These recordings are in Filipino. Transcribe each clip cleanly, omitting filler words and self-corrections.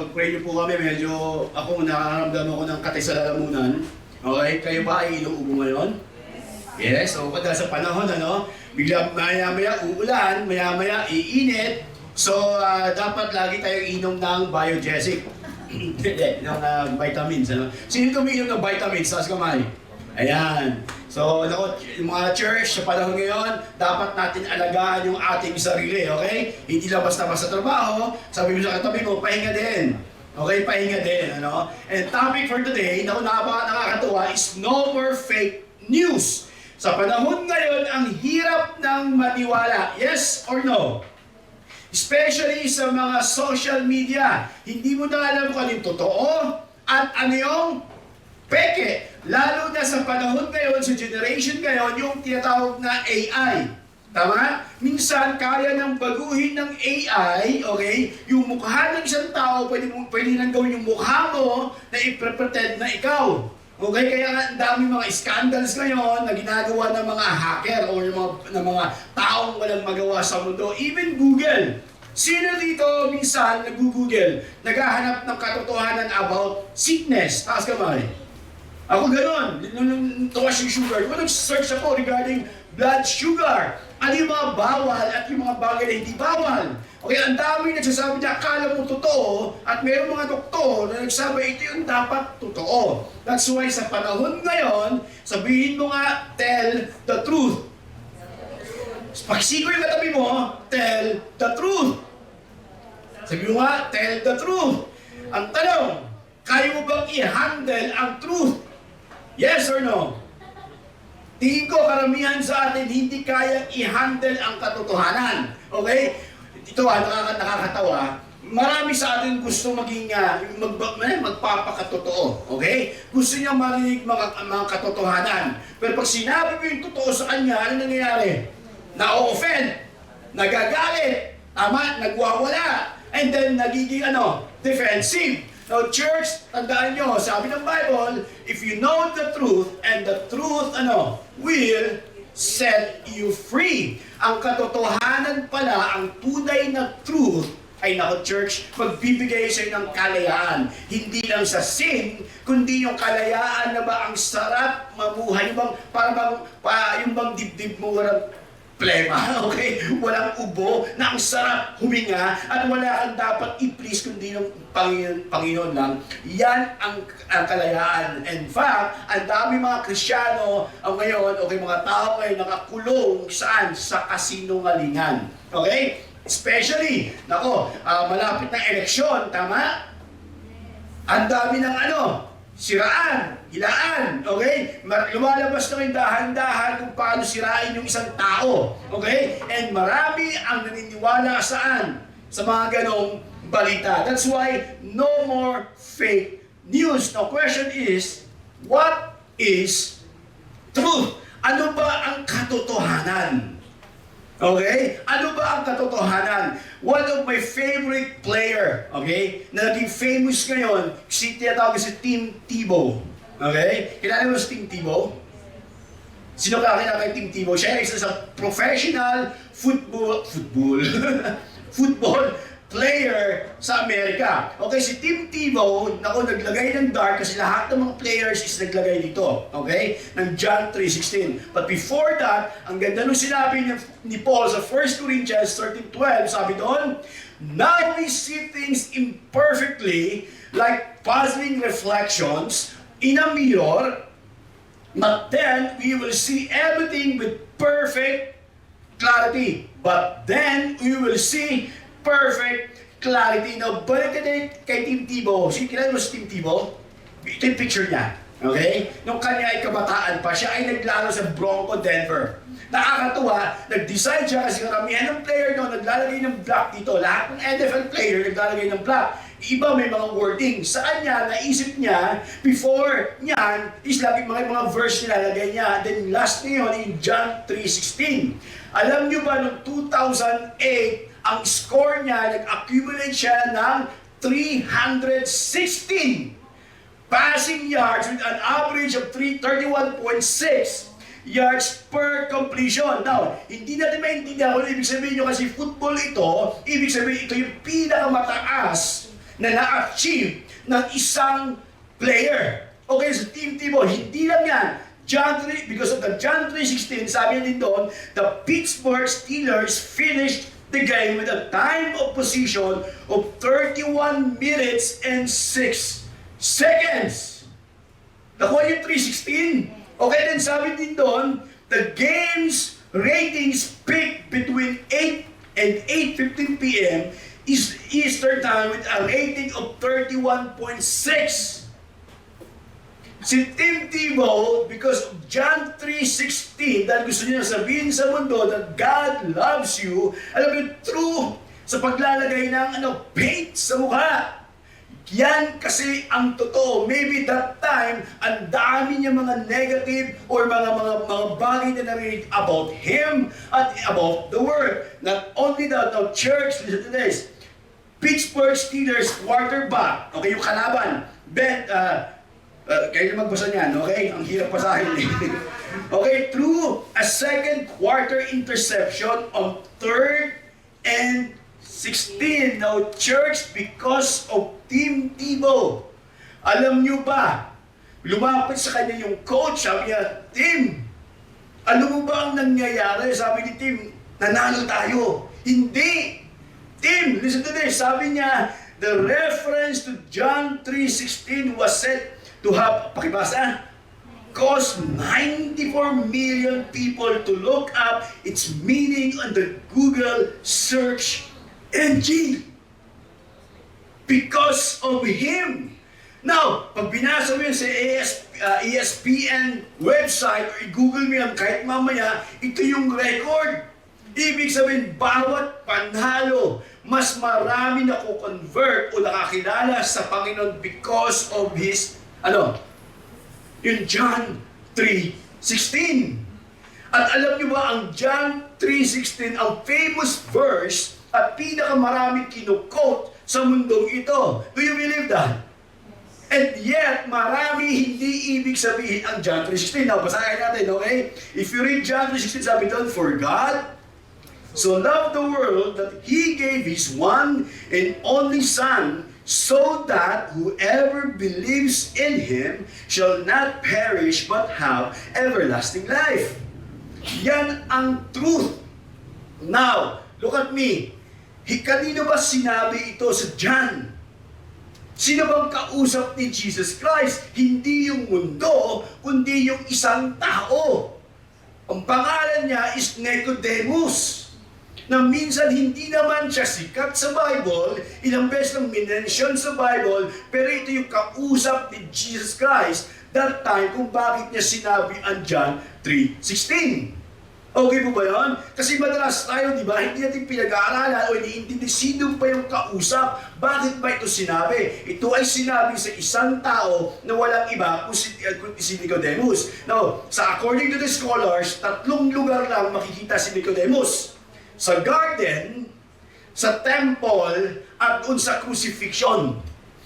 pag-pray niyo po kami, medyo ako nakaramdam ako ng katis sa lalamunan. Okay? Kayo ba ay inuubo ngayon? Yes, so dahil sa panahon, bigla maya-maya uulan, maya-maya iinit. So, dapat lagi tayo inom ng biogesic. ng vitamins. Sino tumiinom ng vitamins? Taas kamay. Ayan. So, yung mga church, sa panahon ngayon, dapat natin alagaan yung ating sarili, okay? Hindi lang basta-basta trabaho, sabi mo sa katabi mo, pahinga din. Okay, pahinga din, And topic for today, nakakatuwa, is no more fake news. Sa panahon ngayon, ang hirap ng maniwala. Yes or no? Especially sa mga social media. Hindi mo na alam kung ano yung totoo at ano yung peke. Lalo na sa panahon ngayon, sa generation ngayon, yung tinatawag na AI. Tama? Minsan, kaya nang baguhin ng AI, okay? Yung mukha ng isang tao, pwede nang gawin yung mukha mo na i-pretend na ikaw. Okay? Kaya nga, ang dami mga scandals ngayon na ginagawa ng mga hacker o ng mga taong walang magawa sa mundo. Even Google. Sino dito minsan nag-google, naghahanap ng katotohanan about sickness? Taas kamay. Ako gano'n. Nung tuwas yung sugar, nag-search ako regarding blood sugar. Ano yung mga bawal at yung mga bagay na hindi bawal. Okay, ang dami nagsasabi na akala mo totoo at mayroong mga doktor na nagsabi ito yung dapat totoo. That's why sa panahon ngayon, sabihin mo nga, tell the truth. Pagsiko yung katabi mo, tell the truth. Sabi mo nga, tell the truth. Ang tanong, kaya mo bang i-handle ang truth? Yes or no? Tingin ko karamihan sa atin hindi kayang i-handle ang katotohanan. Okay? Ito nakakatawa. Marami sa atin gusto maging magpapakatotoo. Okay? Gusto niya marinig mga katotohanan. Pero pag sinabi mo yung totoo sa kanya, ano nangyayari? Na-offend, nagagalit, nagwawala, and then nagiging defensive. Now, church, tandaan nyo, sabi ng Bible, if you know the truth, and the truth, will set you free. Ang katotohanan pala, ang tunay na truth, ay church, magbibigay sa'yo ng kalayaan. Hindi lang sa sin, kundi yung kalayaan na ba ang sarap mamuhay. Yung bang dibdib mo walang plema, okay? Walang ubo, na ang sarap huminga, at wala kang dapat i-please kundi ng Panginoon lang. Yan ang kalayaan. In fact, ang dami mga Kristiyano ngayon, okay, mga tao ngayon nakakulong saan? Sa kasinungalingan. Okay? Especially, malapit ng eleksyon, tama? Ang dami ng siraan, hilaan, okay? Lumalabas na rin dahan-dahan kung paano sirain yung isang tao, okay? And marami ang naniniwala saan? Sa mga ganong balita. That's why no more fake news. Now, question is, what is truth? Ano ba ang katotohanan? Okay? Ano ba ang katotohanan? One of my favorite player, okay, na naging famous ngayon, tinatawag si Tim Tebow. Okay? Kilala mo si Tim Tebow? Sino kakilala kay Tim Tebow? Siya ay isa sa professional football player sa Amerika. Okay, si Tim Tebow, naglagay ng dark kasi lahat ng mga players is naglagay dito. Okay? Ng John 3:16. But before that, ang ganda nung sinabi ni Paul sa 1 Corinthians 13:12, sabi doon, now we see things imperfectly like puzzling reflections in a mirror, but then we will see everything with perfect clarity. But then we will see perfect clarity. Now, balik natin kay Tim Tebow. Kilala mo si Tim Tebow? Ito yung picture niya. Okay? Nung kanya ay kabataan pa, siya ay naglaro sa Bronco Denver. Nakakatuwa, nag-decide siya kasi karamihan ng player doon naglalagay ng block dito. Lahat ng NFL player naglalagay ng block. Iba may mga wording. Saan niya, naisip niya, before niyan, is lagi mga verse nilalagay niya. Then last niyon, in John 3:16. Alam niyo ba, noong 2008, ang score niya, nag-accumulate siya ng 316 passing yards with an average of 31.6 yards per completion. Now, hindi natin maintindihan kung ibig sabihin nyo kasi football ito, ibig sabihin ito yung pinakamataas na na-achieve ng isang player. Okay, so Team Tebow, hindi lang yan. John 3, because of the John 3:16, sabi din doon, the Pittsburgh Steelers finished the game with a time of possession of 31 minutes and 6 seconds. Nakuha yung 3:16. Okay, then sabi din doon, the game's ratings peaked between 8 and 8:15 p.m. is Eastern Time with a rating of 31.6. Si Tim Tebow, because of John 3:16, dahil gusto niya sabihin sa mundo that God loves you, alam mo, true sa paglalagay ng paint sa mukha. Yan kasi ang totoo. Maybe that time, ang dami niya mga negative or mga bagay na narinig about him at about the world. Not only that, now church, listen to this. Pittsburgh Steelers quarterback, okay, yung kalaban, kayo na magbasa niyan, okay? Ang hirap basahin eh. Okay, through a second quarter interception on 3rd and 16. Now, church, because of Tim Tebow, alam niyo ba, lumapit sa kanya yung coach, sabi niya, Tim, alam mo ba ang nangyayari? Sabi ni Tim, nanalo tayo. Hindi! Tim, listen to this. Sabi niya, the reference to John 3:16 was said to have, pakibasa, caused 94 million people to look up its meaning on the Google search engine. Because of him. Now, pag binasa mo yun sa ESPN website or i-Google mo yan kahit mamaya, ito yung record. Ibig sabihin, bawat panalo, mas marami na convert o nakakilala sa Panginoon because of his yung John 3:16. At alam niyo ba, ang John 3:16, ang famous verse at pinakamaraming kinukote sa mundong ito. Do you believe that? And yet, marami hindi ibig sabihin ang John 3:16. Now, basahin natin, okay? If you read John 3:16, sabi doon, for God so loved the world that He gave His one and only Son, so that whoever believes in Him shall not perish but have everlasting life. Yan ang truth. Now, look at me. Kanino ba sinabi ito sa John? Sino bang kausap ni Jesus Christ? Hindi yung mundo, kundi yung isang tao. Ang pangalan niya is Nicodemus, na minsan hindi naman siya sikat sa Bible, ilang beses lang minention sa Bible, pero ito yung kausap ni Jesus Christ that time kung bakit niya sinabi ang John 3:16. Okay po ba yun? Kasi madalas tayo, di ba, hindi natin pinag-aaralan o iniintindi sino pa yung kausap. Bakit ba ito sinabi? Ito ay sinabi sa isang tao na walang iba kung si Nicodemus. Now, according to the scholars, 3 lugar lang makikita si Nicodemus. Sa garden, sa temple, at doon sa crucifixion.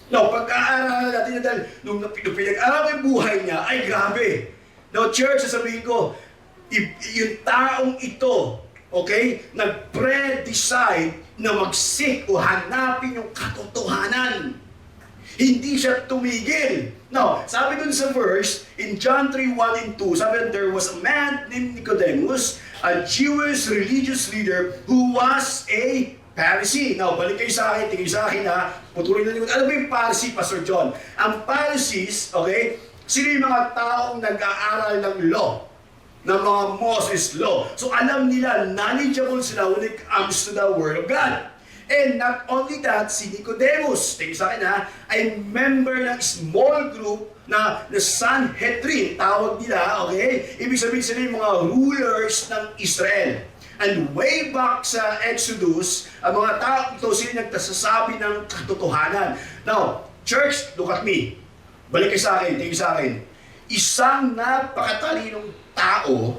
Now, pag-aaralan natin na dahil nung pinag-aaralan yung buhay niya, ay grabe. Now, church, sasabihin ko, yung taong ito, okay, nag-pre-decide na mag-seek o hanapin yung katotohanan. Hindi siya tumigil. Now, sabi dun sa verse, in John 3:1 and 2, sabi there was a man named Nicodemus, a Jewish religious leader who was a Pharisee. Now, balik kayo sa akin, tingin sa akin ha, putulin na niyo. Ano ba yung Pharisee, Pastor John? Ang Pharisees, okay, sila yung mga taong nag-aaral ng law, ng mga Moses law. So alam nila, knowledgeable sila when it comes to the Word of God. And not only that, si Nicodemus, tingin sa akin ha, ay member ng small group na Sanhedrin, tawag nila, okay? Ibig sabihin sila yung mga rulers ng Israel. And way back sa Exodus, ang mga tao ito sila nagsasabi ng katotohanan. Now, church, look at me. Balik kayo sa akin, tingin sa akin. Isang napakatalinong tao,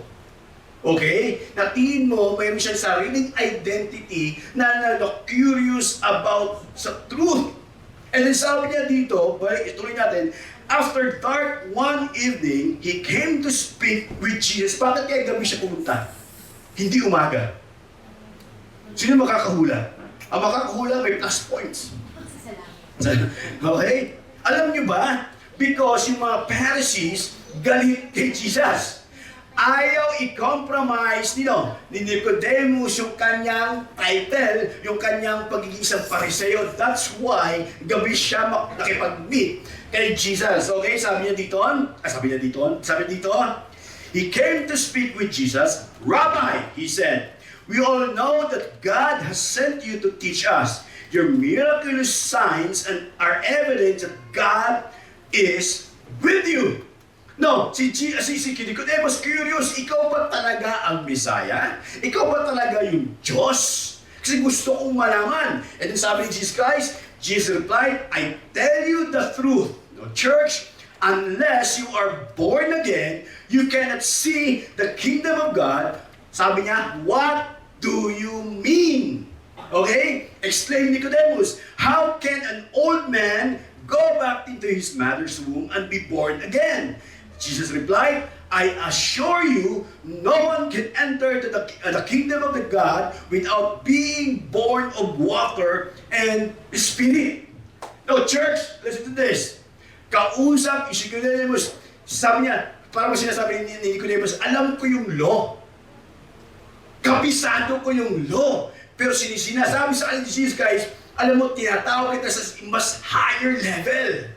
okay, na tingin mo mayroon siyang sariling identity na curious about sa truth. And then sabi niya dito, ituloy natin, after dark one evening, he came to speak with Jesus. Bakit kaya gabi siya pumunta? Hindi umaga. Sino makakahula? Ang makakahula may plus points. Okay? Alam nyo ba? Because yung mga Pharisees, galit kay Jesus. Ayaw i-compromise ni Nicodemus yung kanyang title, yung kanyang pagiging isang Pariseo. That's why gabi siya nakipag-meet kay Jesus. Okay, sabi niya dito, he came to speak with Jesus. Rabbi, he said, we all know that God has sent you to teach us. Your miraculous signs and are evidence that God is with you. No, si Nicodemus curious, ikaw ba talaga ang Messiah? Ikaw ba talaga yung Diyos? Kasi gusto kong malaman. And then sabi ni Jesus Christ, Jesus replied, I tell you the truth. No, church, unless you are born again, you cannot see the kingdom of God. Sabi niya, what do you mean? Okay? Explain Nicodemus, how can an old man go back into his mother's womb and be born again? Jesus replied, I assure you, no one can enter to the kingdom of the God without being born of water and spirit. Now, church, listen to this. Kausap, si Nicodemus, sabi niya, parang sinasabi ni Nicodemus, alam ko yung law. Kapisado ko yung law. Pero sinasabi sa akin ni Jesus Christ, alam mo, tinatawag kita sa mas higher level.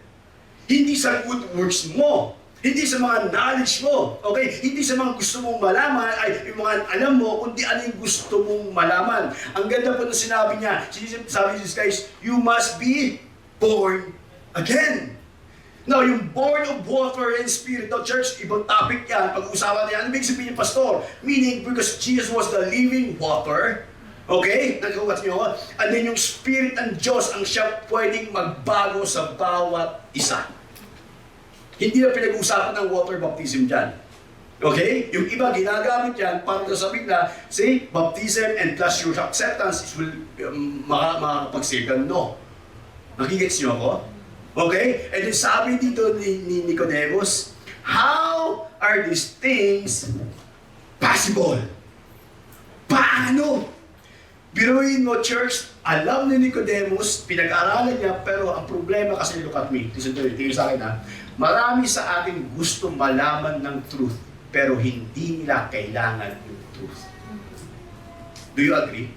Hindi sa good works mo. Hindi sa mga knowledge mo, okay? Hindi sa mga gusto mong malaman, ay yung mga alam mo, kundi ano yung gusto mong malaman. Ang ganda po na sinabi niya, sabi ni Jesus Christ, you must be born again. Now, yung born of water and spirit, now church, ibang topic yan, pag-usapan niya, ano ibig sabihin yung pastor? Meaning, because Jesus was the living water, okay? Nagkakot niyo ako? And then yung spirit ng Diyos ang siya pwedeng magbago sa bawat isa. Hindi na pinag-uusapan ng water baptism dyan. Okay? Yung iba ginagamit yan para sasabihin na, say, baptism and plus your acceptance will makakapag-save ka. No. Nakigets niyo ako? Okay? And then sabi dito ni Nicodemus, how are these things possible? Paano? Biruin mo, church, alam ni Nicodemus, pinag-aralan niya, pero ang problema kasi, look at me, tingin sa akin ha, marami sa atin gusto malaman ng truth, pero hindi nila kailangan yung truth. Do you agree?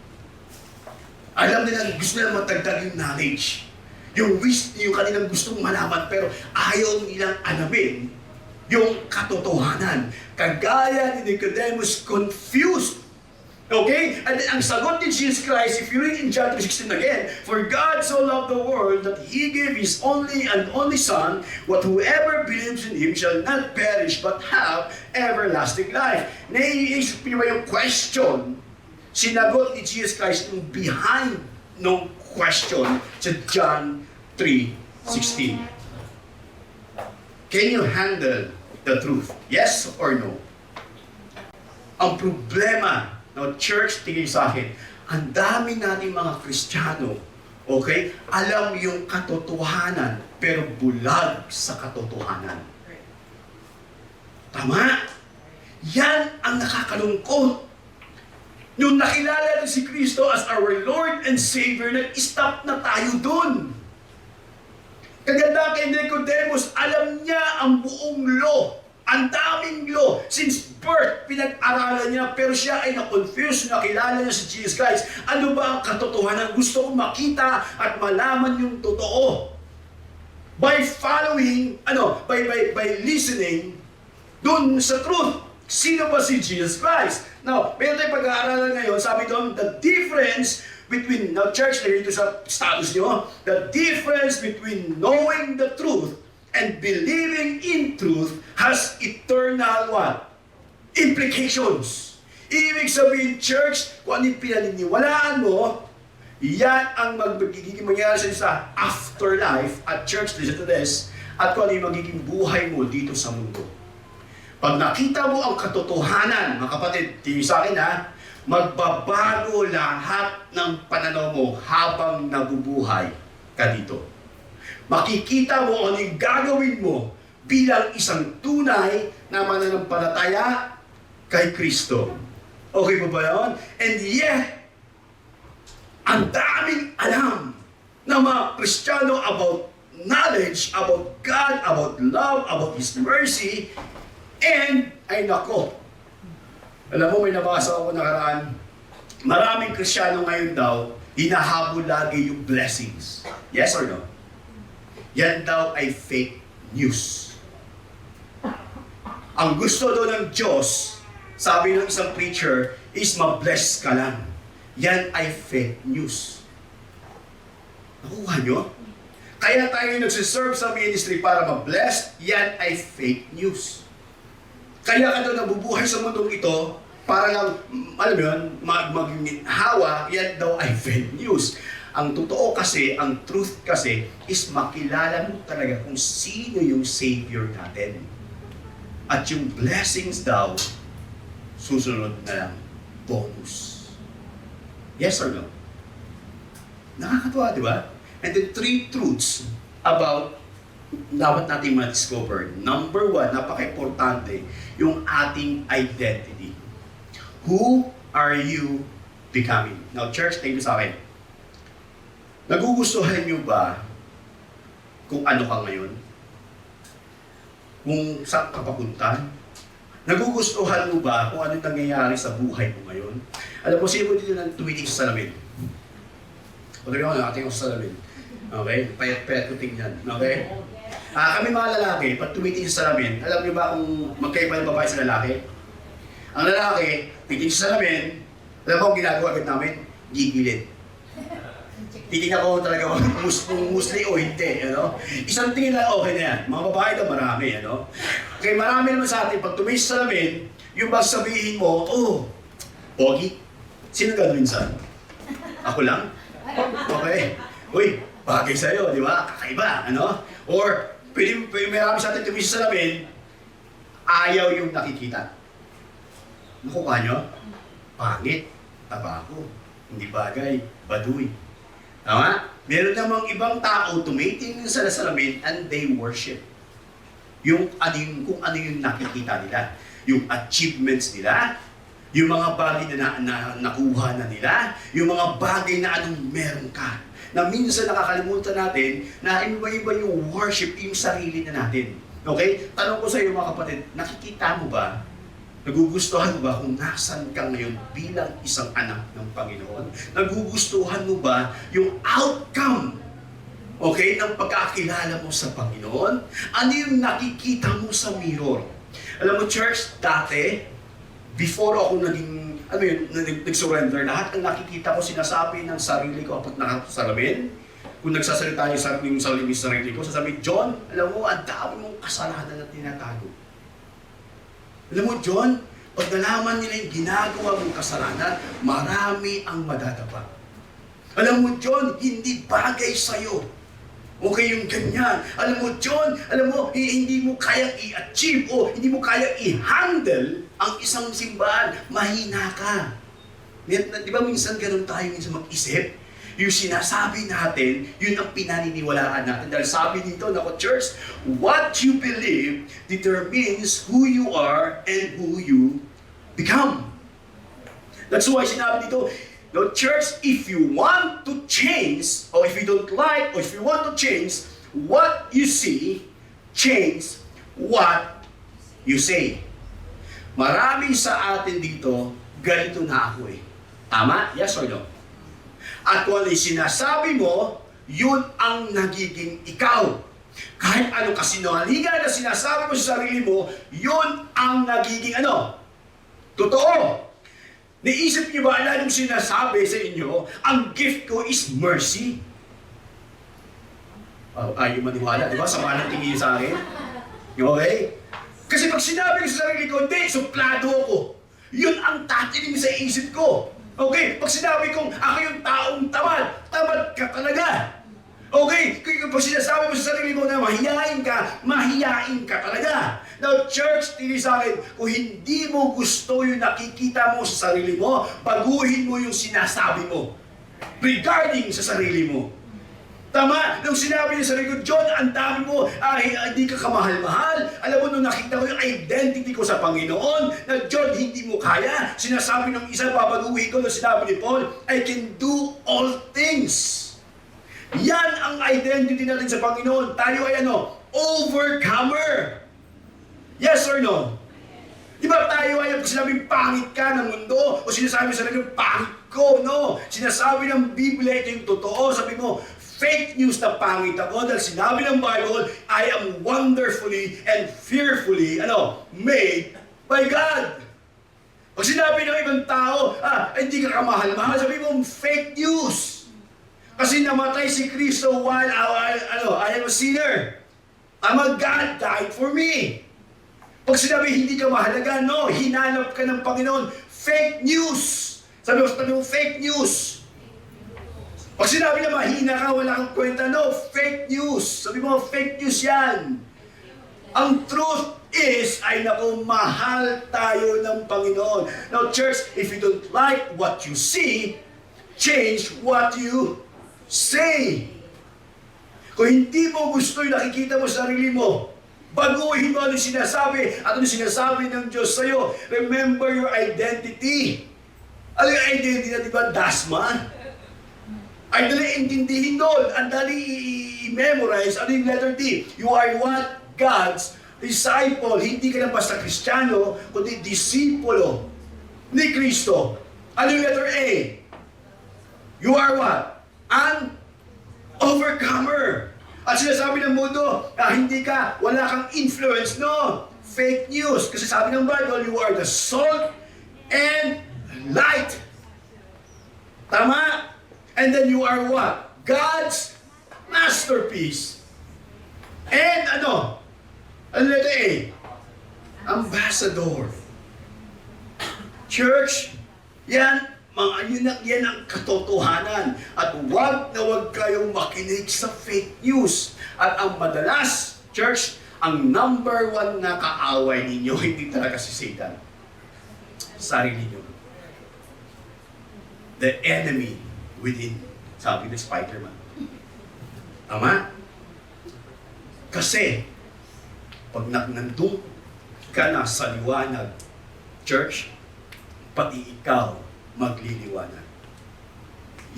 Alam nila, gusto nila matagdag yung knowledge. Yung kanilang gustong malaman, pero ayaw nilang alamin yung katotohanan. Kagaya ni Nicodemus, confused. Okay? And then, ang sagot ni Jesus Christ, if you read in John 3:16 again, for God so loved the world that He gave His only and only Son, what whoever believes in Him shall not perish but have everlasting life. Naiisip niyo ba yung question? Sinagot ni Jesus Christ yung behind ng question sa John 3:16. Can you handle the truth? Yes or no? Ang problema, now, church, tingin sa akin, ang dami nating mga Kristiyano, okay, alam yung katotohanan, pero bulag sa katotohanan. Tama? Yan ang nakakalungkot. Nung nakilala na si Kristo as our Lord and Savior, nag-stop na tayo dun. Kaganda kay Nicodemus, alam niya ang buong law. Ang daming law. Since birth, pinag-aralan niya, pero siya ay na-confuse, nakilala niya si Jesus Christ. Ano ba ang katotohanan? Gusto kong makita at malaman yung totoo. By following, by listening dun sa truth. Sino ba si Jesus Christ? Now, meron tayong pag-aaralan ngayon, sabi doon, the difference between, now church, dito sa status niyo, the difference between knowing the truth and believing in truth has eternal what? Implications. Ibig sabihin, church, kung ano yung pinaniniwalaan mo, yan ang magiging mangyari sa afterlife at church, listen to this, at kung ano yung magiging buhay mo dito sa mundo. Pag nakita mo ang katotohanan, mga kapatid, tingin sa akin ha, magbabago lahat ng pananaw mo habang nabubuhay ka dito. Makikita mo ano yung gagawin mo bilang isang tunay na mananampalataya kay Kristo. Okay po ba yun? And yet, ang daming alam, ng mga Kristiyano about knowledge, about God, about love, about His mercy, and ay nako. Alam mo, may nabasa ako nakaraan, maraming Kristiyano ngayon daw, hinahabol lagi yung blessings. Yes or no? Yan daw ay fake news. Ang gusto daw ng Diyos, sabi ng isang preacher, is ma-bless ka lang. Yan ay fake news. Nakuha nyo? Kaya tayo nagsiserve sa ministry para ma-bless, yan ay fake news. Kaya ka daw nabubuhay sa mundong ito, para lang, alam mo yun, maghawa, yan daw ay fake news. Ang totoo kasi, ang truth kasi, is makilala mo talaga kung sino yung Savior natin. At yung blessings daw, susunod na lang, bonus. Yes or no? Nakakatuwa, di ba? And then 3 truths about dapat natin ma-discover. Number 1, napaka-importante, yung ating identity. Who are you becoming? Now, church, tingin sa akin. Nagugustuhan nyo ba kung ano ka ngayon? Kung saan ka papunta? Nagugustuhan mo ba kung ano nangyayari sa buhay mo ngayon? Alam mo, sino dito ng tumiting sa salamin? O talaga ako, nakatingin sa salamin. Okay? Payat-payat ko tingnan. Okay? Kami mga lalaki, pag tumiting sa salamin, alam niyo ba kung magkaiba ng babae sa lalaki? Ang lalaki, titingin sa salamin, alam mo kung ginagawa agad namin? Gigilid. Titingnan ko talaga kung musli o hindi, ano? Isang tingin lang, okay na yan. Mga babae daw marami, ano? Kaya marami naman sa atin, pag tumingin sa salamin, yung bang sabihin mo, oh, pogi, sino gano'n minsan? Ako lang? Okay. Uy, bagay sa'yo, di ba? Kakaiba, ano? Or, pwede marami sa atin tumingin sa salamin, ayaw yung nakikita. Nakuha nyo? Pangit, tabako, hindi bagay, baduy. Tama? Meron namang ibang tao tumitingin sa salamin and they worship. Kung ano yung nakikita nila. Yung achievements nila, yung mga bagay na nakuha na nila, yung mga bagay na anong meron ka. Na minsan nakakalimutan natin na iba-iba yung worship, yung sarili na natin. Okay? Tanong ko sa iyo mga kapatid, nakikita mo ba? Nagugustuhan mo ba kung nasan ka ngayon bilang isang anak ng Panginoon? Nagugustuhan mo ba yung outcome, okay, ng pagkakilala mo sa Panginoon? Ano yung nakikita mo sa mirror? Alam mo, church, dati, before ako naging, nag-surrender, lahat ng nakikita ko, sinasabi ng sarili ko kapag nakasalamin. Kung nagsasalita yung sarili ko, sasabi, John, alam mo, ang dami mong kasalanan na tinatago. Alam mo, John, pag nalaman nila yung ginagawa mong kasalanan, marami ang madadapa. Alam mo, John, hindi bagay sa'yo. Okay yung ganyan. Alam mo, John, hindi mo kaya i-achieve o hindi mo kaya i-handle ang isang simbahan. Mahina ka. Di ba minsan ganun tayo minsan mag-isip? Yung sinasabi natin, yun ang pinaniniwalaan natin. Dahil sabi dito, nako church, what you believe determines who you are and who you become. That's why sinabi dito, no, church, if you want to change, or if you don't like, or if you want to change what you see, change what you say. Marami sa atin dito, ganito na ako eh. Tama? Yes or no? At kung ano yung sinasabi mo, yun ang nagiging ikaw. Kahit anong kasinungalingan na sinasabi mo sa sarili mo, yun ang nagiging ano? Totoo. Naisip niyo ba na nung sinasabi sa inyo, ang gift ko is mercy? Ayaw maniwala, di ba? Sama ng tingin sa akin. Okay? Kasi pag sinabi ko sa sarili ko, hindi, suplado ako. Yun ang tatiling sa isip ko. Okay, pag sinabi kong ako yung taong tamad, tamad ka talaga. Okay, pag sinasabi mo sa sarili mo na mahiyain ka talaga. Now, church, tili sa akin, kung hindi mo gusto yung nakikita mo sa sarili mo, baguhin mo yung sinasabi mo regarding sa sarili mo. Tama? Nung sinabi niya sa sarili ko, John, ang dami mo, hindi ka kamahal-mahal. Alam mo, nung nakita ko yung identity ko sa Panginoon, na John, hindi mo kaya. Sinasabi ng isa, babaguhin ko, nung sinabi ni Paul, I can do all things. Yan ang identity natin sa Panginoon. Tayo ay ano? Overcomer. Yes or no? Di ba tayo ay pag sinabing pangit ka ng mundo o sinasabi sa sarili pangit ko, no? Sinasabi ng Biblia, ito yung totoo. Sabi mo, fake news na pangit ako dahil sinabi ng Bible, I am wonderfully and fearfully, made by God. Pag sinabi ng ibang tao, hindi ka kamahal-mahal, sabi mo, fake news. Kasi namatay si Kristo while I am a sinner. God died for me. Pag sinabi hindi ka mahalaga, no, hinanap ka ng Panginoon, fake news. Sabi mo, fake news. Pag sinabi na mahina ka, wala kang kwenta, no, fake news. Sabi mo, fake news yan. Ang truth is, mahal tayo ng Panginoon. Now, church, if you don't like what you see, change what you say. Kung hindi mo gusto yung nakikita mo sa sarili mo, baguhin mo ano sinasabi at ano sinasabi ng Diyos sa'yo. Remember your identity. Ano yung identity na, di ba? Dasma. Ang dali intindihin doon. Ang dali i-memorize. Ano yung letter D? You are what? God's disciple. Hindi ka lang basta Kristiyano, kundi disipulo ni Kristo. Ano yung letter A? You are what? An overcomer. At sinasabi ng mundo, wala kang influence, no? Fake news. Kasi sabi ng Bible, you are the salt and light. Tama? And then you are what? God's masterpiece. And ano letter A? Ambassador. Church, yan ang katotohanan. At huwag na huwag kayong makinig sa fake news. At ang madalas, church, ang number one na kaaway ninyo, hindi talaga si Satan. Sarili niyo. The enemy within. Sabi ni Spider-Man. Tama? Kasi, pag nandun ka na sa liwanag, church, pati ikaw, magliliwanag.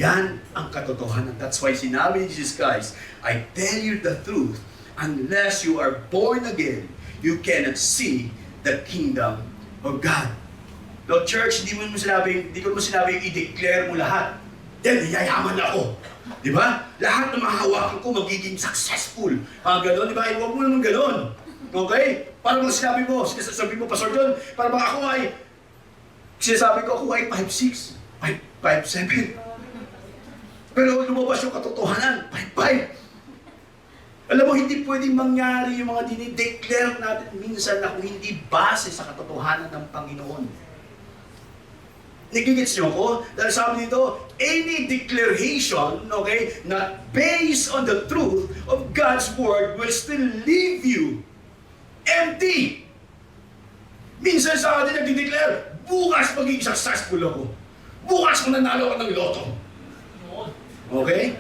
Yan ang katotohanan. That's why sinabi ni Jesus Christ, I tell you the truth, unless you are born again, you cannot see the kingdom of God. No, church, hindi ko mo sinabing i-declare mo lahat. Then, yayaman ako. Di ba? Lahat ng mahahawakan ko magiging successful. Gano'n, di ba? Huwag mo naman gano'n. Okay? Para bang sinabi mo, Pastor John, para bang ako ay, sinasabi ko ako ay 5'6", 5'7". Pero lumabas yung katotohanan, 5'5". Alam mo, hindi pwedeng mangyari yung mga dinideclare natin minsan na kung hindi base sa katotohanan ng Panginoon. Nagigits niyo ko? Dahil sabi dito, any declaration, okay, not based on the truth of God's Word will still leave you empty. Minsan sa atin nagdi-declare, bukas magiging successful ako. Bukas mananalo ako ng loto. Okay?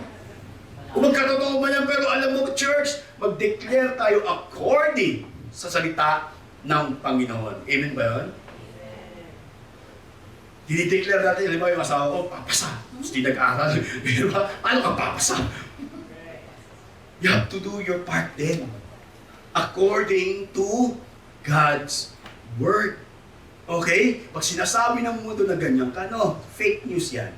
Kung magkatotoo man yan, pero alam mo, church, mag-declare tayo according sa salita ng Panginoon. Amen ba yun? Dinideclare natin, halimbawa yung asawa ko, papasa. Hindi nag-aaral. Paano ka papasa? You have to do your part then. According to God's Word. Okay? Pag sinasabi ng mundo na ganyan ka, no, fake news yan.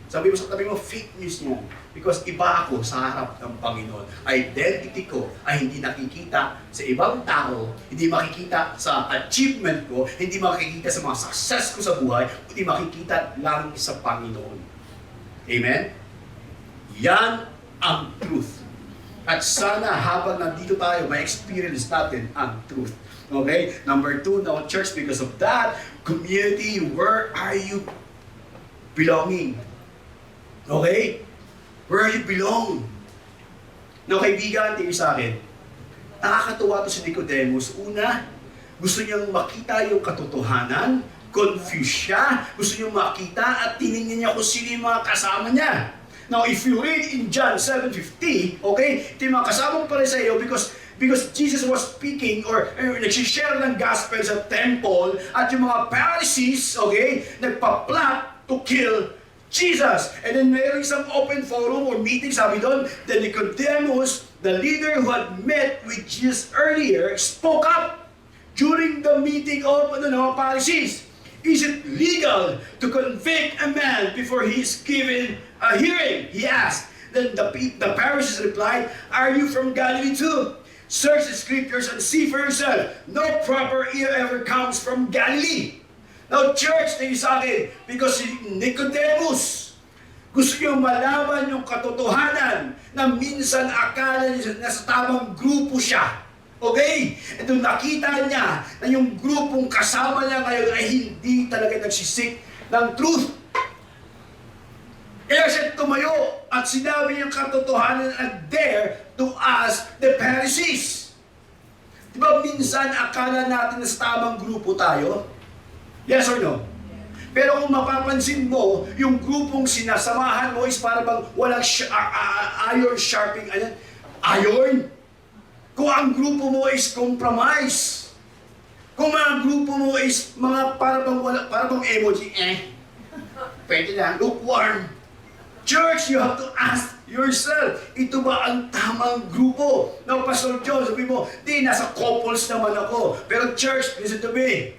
Sabi mo sa tabi mo, fake news yan. Because iba ako sa harap ng Panginoon. Identity ko ay hindi nakikita sa ibang tao, hindi makikita sa achievement ko, hindi makikita sa mga success ko sa buhay, hindi makikita lang sa Panginoon. Amen? Yan ang truth. At sana habang nandito tayo, ma-experience natin ang truth. Okay? Number 2, now church, because of that, community, where are you belonging? Okay? Where you belong? Now, kaibigan, tingin sa akin, nakakatuwa to si Nicodemus. Una, gusto niyang makita yung katotohanan, confused siya, gusto niyang makita at tinignan niya kung sino yung mga kasama niya. Now, if you read in John 7:50, okay, ito yung mga kasamang Pariseo because Jesus was speaking or nagsishare ng gospel sa temple at yung mga Pharisees, okay, nagpa-plot to kill Jesus. And then meron isang open forum or meeting, sabi doon, the Nicodemus, the leader who had met with Jesus earlier, spoke up during the meeting of Pharisees. Is it legal to convict a man before he is given a hearing? He asked. Then the Pharisees replied, are you from Galilee too? Search the scriptures and see for yourself. No proper ear ever comes from Galilee. Now, church, tingin sa akin, because si Nicodemus, gusto niyo malaman yung katotohanan na minsan akala niya nasa tamang grupo siya. Okay? Ito nakita niya na yung grupong kasama niya ngayon ay hindi talaga nagsisik ng truth. Kaya siya tumayo at sinabi niyang katotohanan and dare to ask the Pharisees. Diba minsan akala natin na sa tamang grupo tayo? Yes or no? Pero kung mapapansin mo, yung grupong sinasamahan mo is para bang walang iron sharpening iron. Kung ang grupo mo is compromise. Kung mga grupo mo is mga para bang emoji, pwede lang, lukewarm. Church, you have to ask yourself, ito ba ang tamang grupo? Now, Pastor John, sabi mo, nasa couples naman ako. Pero church, listen to me.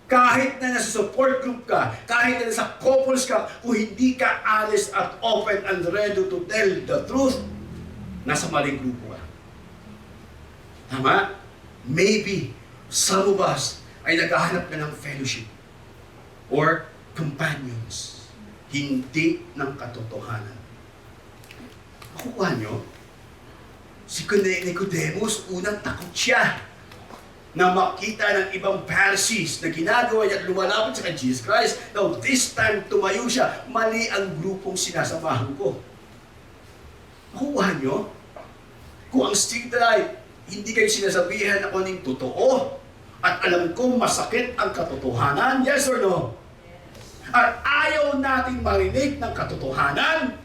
Kahit na nasa support group ka, kahit na nasa couples ka, kung hindi ka honest at open and ready to tell the truth, nasa maling grupo ka. Tama? Maybe some of us ay naghahanap na ng fellowship or companions, hindi ng katotohanan. Makukuha nyo? Si Nicodemus, unang takot siya na makita ng ibang Pharisees na ginagawa niya at lumalapit sa Jesus Christ. Now, this time, tumayo siya. Mali ang grupong sinasamahan ko. Makuha nyo? Kung ang street life, hindi kayo sinasabihan ako ng totoo, at alam ko masakit ang katotohanan, yes or no? At ayaw nating marinig ng katotohanan,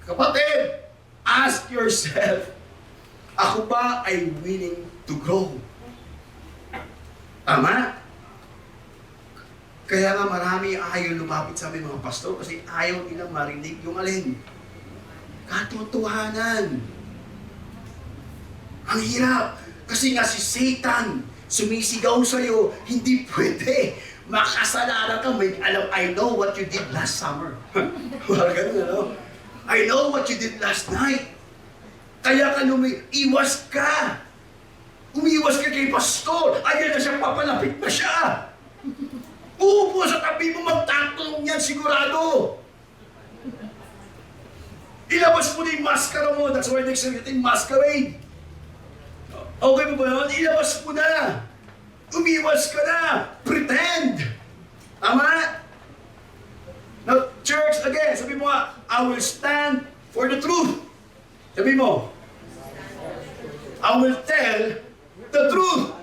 kapatid, ask yourself, ako ba ay willing to grow? Tama? Kaya nga marami ayaw lumapit sa amin mga pastor kasi ayaw nilang marinig yung alin. Katotohanan. Ang hirap. Kasi nga si Satan sumisigaw sa'yo, hindi pwede. Makasalanan ka, may alam, I know what you did last summer. Parang ganun, ano? I know what you did last night. Kaya ka iwas ka. Umiwas ka kay pastor. Ayan na siya, papalapit na siya. Uupo sa tabi mo, magtatanong yan sigurado. Ilabas mo na yung maskara mo. That's why next natin, masquerade. Okay mo ba yun? Ilabas mo na. Umiwas ka na. Pretend. Tama? Now, church, again, sabi mo nga, I will stand for the truth. Sabi mo, I will tell the truth.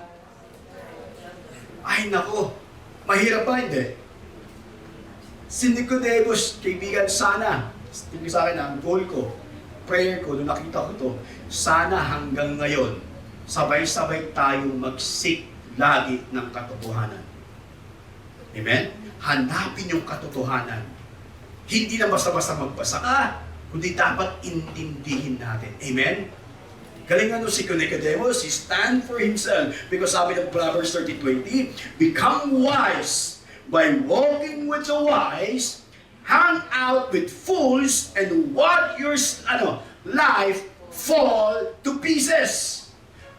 Ay, nako. Mahirap ba? Hindi. Si Nicodemus, kaibigan, sana, tingin sa akin, ang goal ko, prayer ko, nung nakita ko to, sana hanggang ngayon, sabay-sabay tayong mag-seek lagi ng katotohanan. Amen? Hanapin yung katotohanan. Hindi na basta-basta magbasa ka, kundi dapat intindihin natin. Amen? Galing ano si Nicodemus, he stand for himself. Because sabi ng Proverbs 30:20, become wise by walking with the wise, hang out with fools, and watch your life fall to pieces.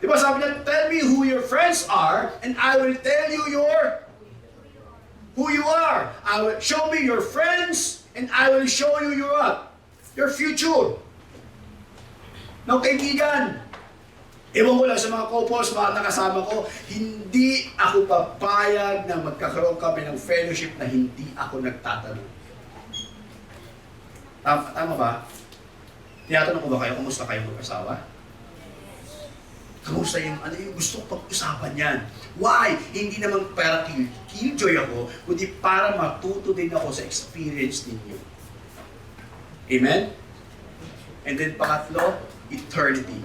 Diba sabi niya, tell me who your friends are, and I will tell you who you are. I will show me your friends, and I will show you your future. Now, kaibigan, ewan ko lang sa mga couples, mga nakasama ko, hindi ako papayag na magkakaroon kami ng fellowship na hindi ako nagtatanong. Tama ba? Tinatanong ko ba kayo, kumusta kayo mag-asawa? Kamusta yung gusto ko pag-usapan yan? Why? Hindi naman para killjoy ako, kundi para matuto din ako sa experience ninyo. Amen? And then pangatlo, eternity.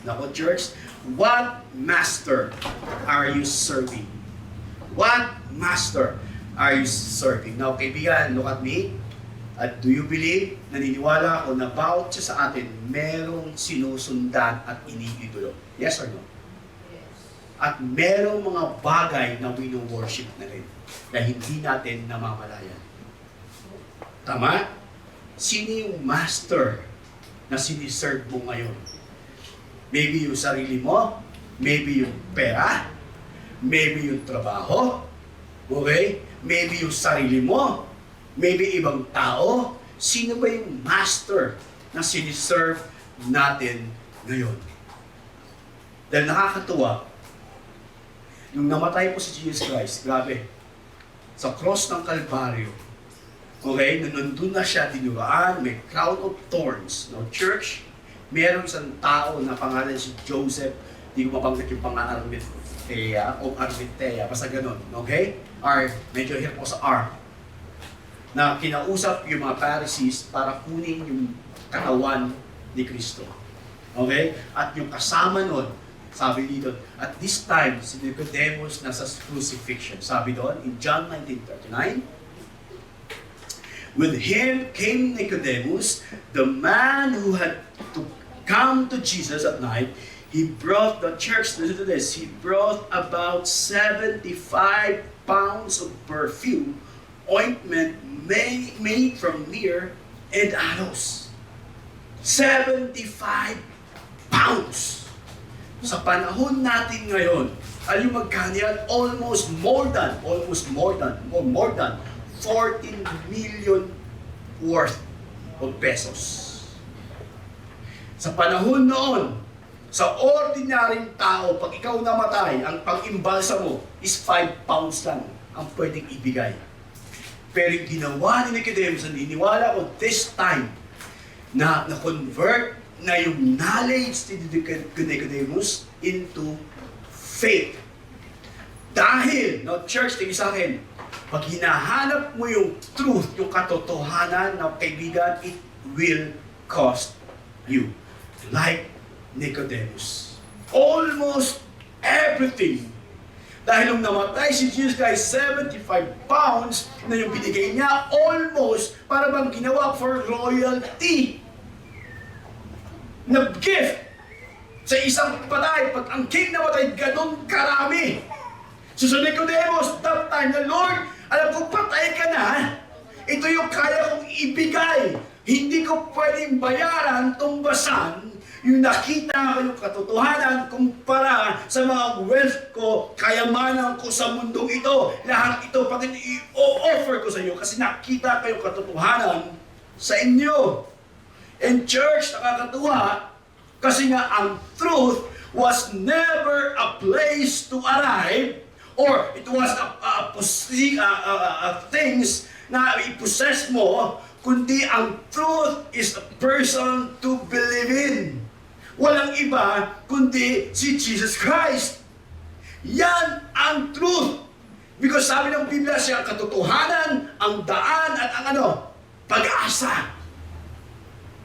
Nako, church, what master are you serving? What master are you serving? Now, kaibigan, look at me. At do you believe, naniniwala ako na bawat siya sa atin, merong sinusundan at iniidolo? Yes or no? At merong mga bagay na wino-worship na rin na hindi natin namamalayan. Tama? Sino yung master na siniserve mo ngayon? Maybe yung sarili mo, maybe yung pera, maybe yung trabaho, okay? Maybe yung sarili mo, maybe ibang tao. Sino ba yung master na siniserve natin ngayon? Dahil nakakatuwa, nung namatay po si Jesus Christ, grabe, sa cross ng Kalbaryo, okay, nandun na siya dinuraan, may crown of thorns, no? Church, meron isang tao na pangalan si Joseph, hindi ko mabanggit yung pangalan Arimathea o Arimathea, basta ganun, okay? R, medyo hirap ko sa R, na kinausap yung mga Pharisees para kunin yung katawan ni Kristo. Okay? At yung kasama nun, sabi dito, at this time, si Nicodemus nasa crucifixion. Sabi doon, in John 19:39, with him came Nicodemus, the man who had to come to Jesus at night. He brought the church, listen to this, he brought about 75 pounds of perfume, ointment made from myrrh and aloes. 75 pounds. Sa panahon natin ngayon, alam mo magkano yan? Almost more than 14 million worth of pesos. Sa panahon noon, sa ordinaryong tao, pag ikaw namatay, ang pag-imbalsa mo is 5 pounds lang ang pwedeng ibigay. Pero yung ginawa ni Nicodemus, naniniwala ko this time, na na-convert na yung knowledge ni Nicodemus into faith. Dahil, no, church, tingin sa akin, pag hinahanap mo yung truth, yung katotohanan ng kaibigan, it will cost you. Like Nicodemus. Almost everything. Dahil nung namatay si Jesus Christ, 75 pounds na yung binigay niya, almost para bang ginawa for royalty. Nag-gift sa isang patay. Pag ang king namatay, ganun karami. So sa Nicodemus, that time na, Lord, alam ko patay ka na, ito yung kaya kong ibigay. Hindi ko pwedeng bayaran, tumbasan, yung nakita ko yung katotohanan kumpara sa mga wealth ko, kayamanan ko sa mundong ito. Lahat ito, pag i-offer ko sa iyo kasi nakita ko yung katotohanan sa inyo. And church, nakakatuwa, kasi nga ang truth was never a place to arrive, or it was things na i-possess mo, kundi ang truth is a person to believe in. Walang iba kundi si Jesus Christ. Yan ang truth. Because sabi ng Biblia, siya ang katotohanan, ang daan, at ang pag-asa.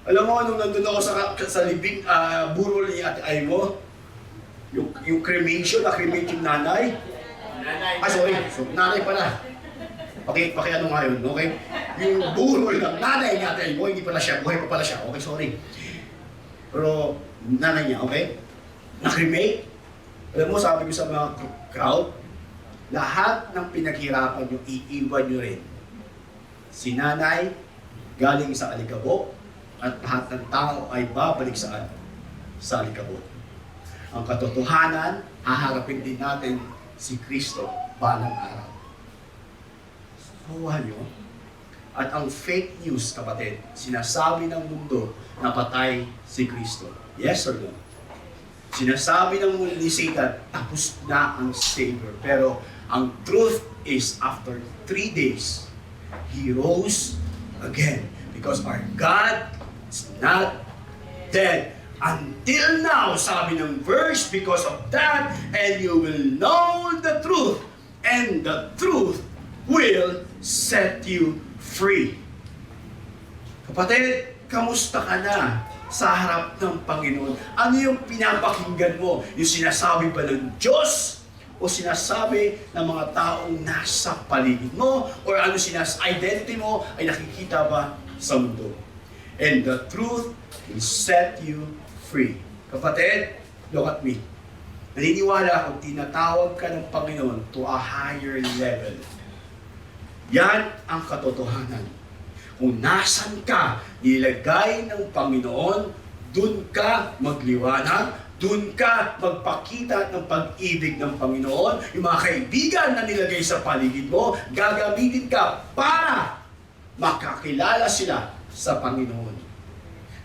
Alam mo, nung nandun ako sa libing burol ni Ate Aimo, yung cremation, na-cremate yung nanay. Sorry, nanay pala. Pakiano nga yun, okay? Yung burol ng nanay ni Ate Aimo, hindi pala siya, buhay pa pala siya, okay, sorry. Pero, nanay niya, okay? Na-cremate. Alam mo, sabi ko sa mga crowd, lahat ng pinaghirapan nyo, iiwan nyo rin. Si nanay, galing sa alikabok, at lahat ng tao ay babalik saan? Sa alikabok. Ang katotohanan, haharapin din natin si Kristo balang araw. Kuha nyo. At ang fake news, kapatid, sinasabi ng mundo na patay si Kristo. Yes or no? Sinasabi ng mundo ni Satan, tapos na ang Savior. Pero ang truth is, after 3 days, He rose again. Because our God is not dead. Until now, sabi ng verse, because of that, and you will know the truth, and the truth will set you free. Kapatid, kamusta ka na sa harap ng Panginoon? Ano yung pinapakinggan mo? Yung sinasabi ba ng Diyos? O sinasabi ng mga taong nasa paligid mo? Or ano identity mo ay nakikita ba sa mundo. And the truth will set you free. Kapatid, look at me. Naniniwala akong tinatawag ka ng Panginoon to a higher level. Yan ang katotohanan. Kung nasan ka nilagay ng Panginoon, dun ka magliwanag, dun ka magpakita ng pag-ibig ng Panginoon. Yung mga kaibigan na nilagay sa paligid mo, gagamitin ka para makakilala sila sa Panginoon.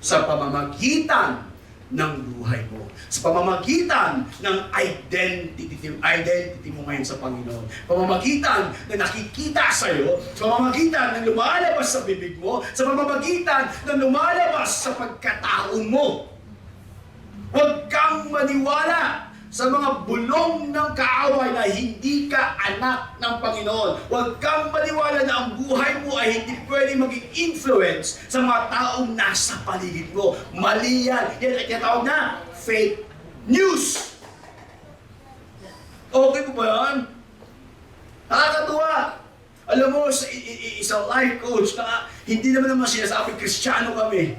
Sa pamamagitan ng buhay mo. Sa pamamagitan ng identity mo ngayon sa Panginoon. Pamamagitan na nakikita sa iyo, sa pamamagitan na lumalabas sa bibig mo, sa pamamagitan na lumalabas sa pagkatao mo. Huwag kang maniwala sa mga bulong ng kaaway na hindi ka anak ng Panginoon. Huwag kang maniwala na ang buhay mo ay hindi pwede maging influence sa mga taong nasa paligid mo. Mali yan. Yan ay tinatawag na fake news. Okay po ba yan? Nakakatuwa. Alam mo, isang life coach na hindi naman sinasabi Kristiyano kami.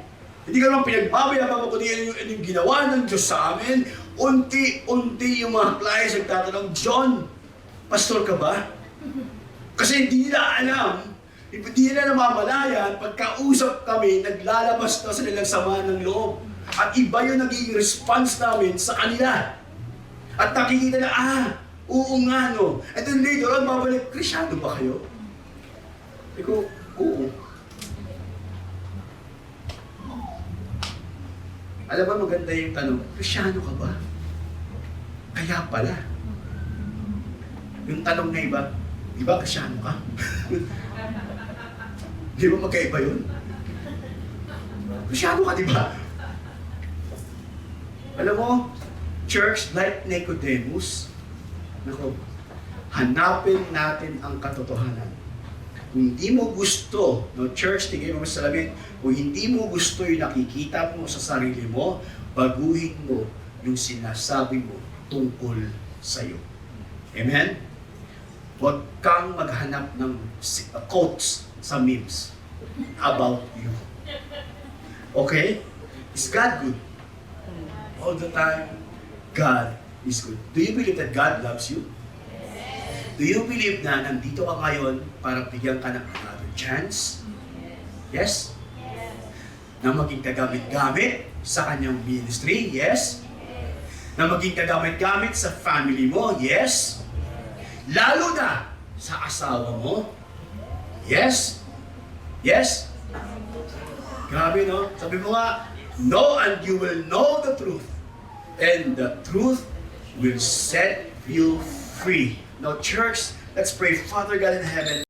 Hindi ka naman pinagbabayabang kung yung ginawa ng Diyos sa amin. Unti-unti yung mga clients nagtatanong, John, pastor ka ba? Kasi hindi nila alam, hindi nila namamalayan, pagkausap kami, naglalabas na sila ng sama ng loob. At iba yung naging response namin sa kanila. At nakikita na, oo nga no. And then later on, babalik, Kristiyano ba kayo? Iko, oo. Alam mo, maganda yung tanong, Kristiyano ka ba? Kaya pala. Yung tanong na iba, di ba Kristiyano ka? Di ba magkaiba yun? Kristiyano ka, di ba? Alam mo, church, like Nicodemus, hanapin natin ang katotohanan. Kung hindi mo gusto, no, church, tingin mo sa salamin, kung hindi mo gusto yung nakikita mo sa sarili mo, baguhin mo yung sinasabi mo tungkol sa'yo. Amen? Huwag kang maghanap ng quotes sa memes about you. Okay? Is God good? All the time, God is good. Do you believe that God loves you? Do you believe na nandito ka ngayon para bigyan ka ng another chance? Yes? Na maging kagamit-gamit sa kanyang ministry? Yes? Na maging kagamit-gamit sa family mo? Yes? Lalo na sa asawa mo? Yes? Yes? Grabe, no? Sabi mo nga, know and you will know the truth. And the truth will set you free. Now, church, let's pray. Father God in heaven,